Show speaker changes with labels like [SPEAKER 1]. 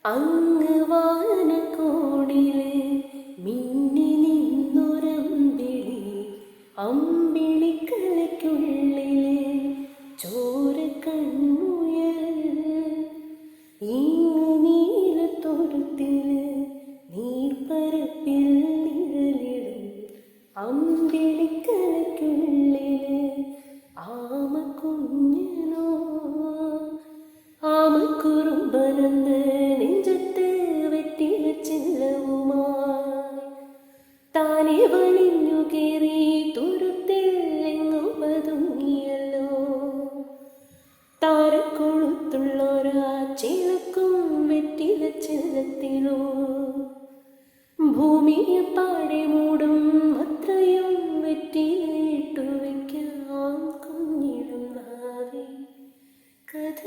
[SPEAKER 1] അങ്ങ് വാനക്കോണില് മിന്നി നിന്നൊരമ്പിളി, അമ്പിളിക്കലയ്ക്കുള്ളില് ചോര കൺമുയൽ. ഇങ്ങ് നീലത്തൊഴുത്തില് നീർപ്പരപ്പിൽ നിഴലിടും അമ്പിളിക്കലയ്ക്കുള്ളില് ആമക്കുഞ്ഞനോ. ആമക്കുറുമ്പനെന്ന് നെഞ്ചത്ത് വെറ്റില ചില്ലവുമായി താനെ വലിഞ്ഞു കയറി തുരുത്തിൽ എങ്ങോ പതുങ്ങിയല്ലോ. താരക്കൊളുത്തുള്ളൊരാ ചിലക്കും വെറ്റില ചില്ലത്തിലോ ഭൂമിയെ പാടെ മൂടും അത്രയും വെറ്റിലയിട്ടു വയ്ക്കാം കുഞ്ഞിടും ഭാവി കഥ